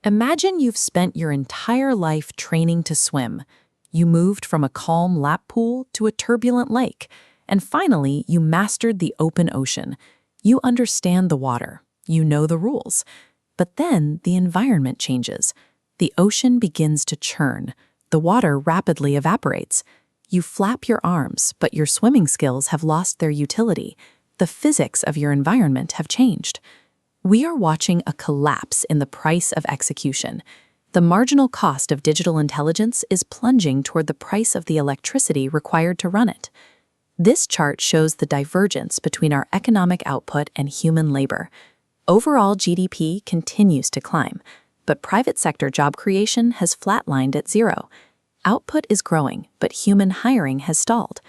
Imagine you've spent your entire life training to swim. You moved from a calm lap pool to a turbulent lake, and finally you mastered the open ocean. You understand the water, you know the rules. But then the environment changes. The ocean begins to churn. The water rapidly evaporates. You flap your arms, but your swimming skills have lost their utility. The physics of your environment have changed. We are watching a collapse in the price of execution. The marginal cost of digital intelligence is plunging toward the price of the electricity required to run it. This chart shows the divergence between our economic output and human labor. Overall GDP continues to climb, but private sector job creation has flatlined at zero. Output is growing, but human hiring has stalled.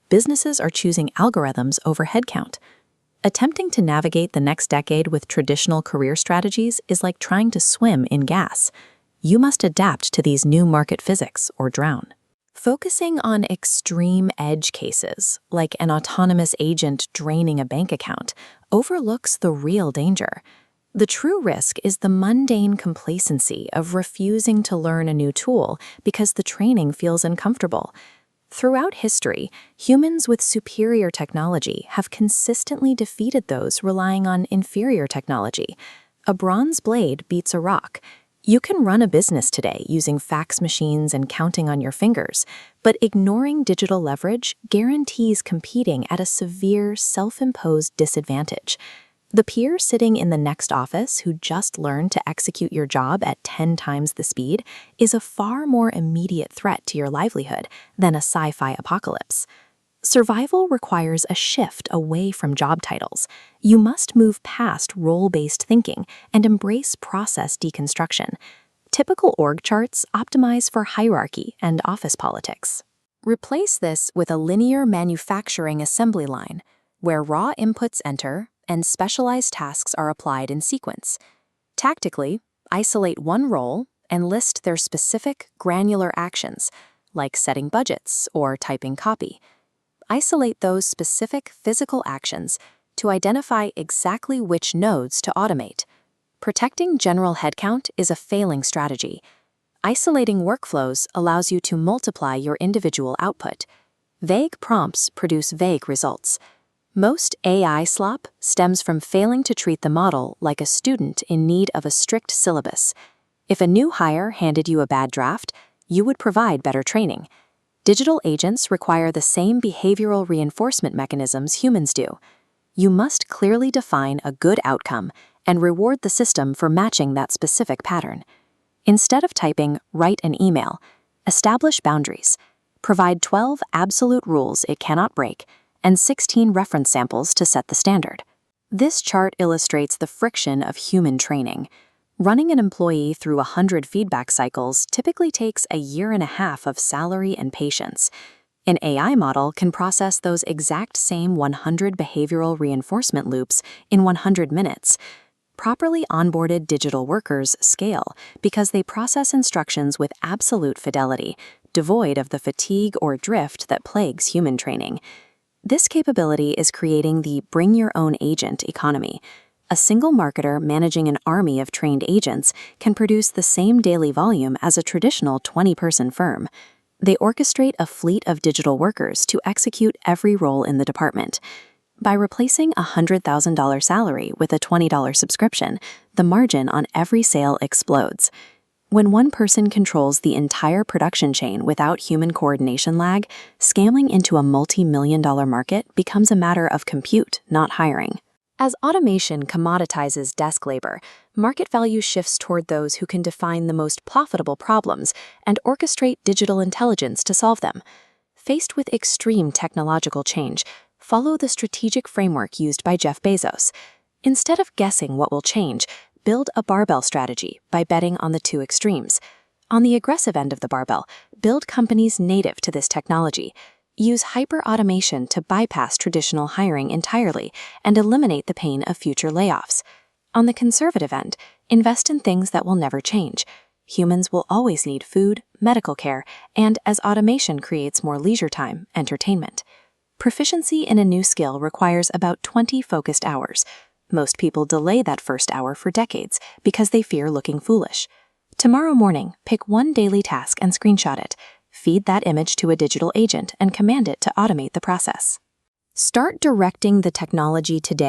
Businesses are choosing algorithms over headcount. Attempting to navigate the next decade with traditional career strategies is like trying to swim in gas. You must adapt to these new market physics or drown. Focusing on extreme edge cases, like an autonomous agent draining a bank account, overlooks the real danger. The true risk is the mundane complacency of refusing to learn a new tool because the training feels uncomfortable. Throughout history, humans with superior technology have consistently defeated those relying on inferior technology. A bronze blade beats a rock. You can run a business today using fax machines and counting on your fingers, but ignoring digital leverage guarantees competing at a severe, self-imposed disadvantage. The peer sitting in the next office who just learned to execute your job at 10 times the speed is a far more immediate threat to your livelihood than a sci-fi apocalypse. Survival requires a shift away from job titles. You must move past role-based thinking and embrace process deconstruction. Typical org charts optimize for hierarchy and office politics. Replace this with a linear manufacturing assembly line, where raw inputs enter and specialized tasks are applied in sequence. Tactically, isolate one role and list their specific granular actions, like setting budgets or typing copy. Isolate those specific physical actions to identify exactly which nodes to automate. Protecting general headcount is a failing strategy. Isolating workflows allows you to multiply your individual output. Vague prompts produce vague results. Most AI slop stems from failing to treat the model like a student in need of a strict syllabus. If a new hire handed you a bad draft, you would provide better training. Digital agents require the same behavioral reinforcement mechanisms humans do. You must clearly define a good outcome and reward the system for matching that specific pattern. Instead of typing, write an email. Establish boundaries. Provide 12 absolute rules it cannot break, and 16 reference samples to set the standard. This chart illustrates the friction of human training. Running an employee through 100 feedback cycles typically takes a year and a half of salary and patience. An AI model can process those exact same 100 behavioral reinforcement loops in 100 minutes. Properly onboarded digital workers scale because they process instructions with absolute fidelity, devoid of the fatigue or drift that plagues human training. This capability is creating the bring your own agent economy. A single marketer managing an army of trained agents can produce the same daily volume as a traditional 20-person firm. They orchestrate a fleet of digital workers to execute every role in the department. By replacing a $100,000 salary with a $20 subscription, the margin on every sale explodes. When one person controls the entire production chain without human coordination lag, scaling into a multi-million-dollar market becomes a matter of compute, not hiring. As automation commoditizes desk labor, market value shifts toward those who can define the most profitable problems and orchestrate digital intelligence to solve them. Faced with extreme technological change, follow the strategic framework used by Jeff Bezos. Instead of guessing what will change, build a barbell strategy by betting on the two extremes. On the aggressive end of the barbell, build companies native to this technology. Use hyper-automation to bypass traditional hiring entirely and eliminate the pain of future layoffs. On the conservative end, invest in things that will never change. Humans will always need food, medical care, and as automation creates more leisure time, entertainment. Proficiency in a new skill requires about 20 focused hours. Most people delay that first hour for decades because they fear looking foolish. Tomorrow morning, pick one daily task and screenshot it. Feed that image to a digital agent and command it to automate the process. Start directing the technology today.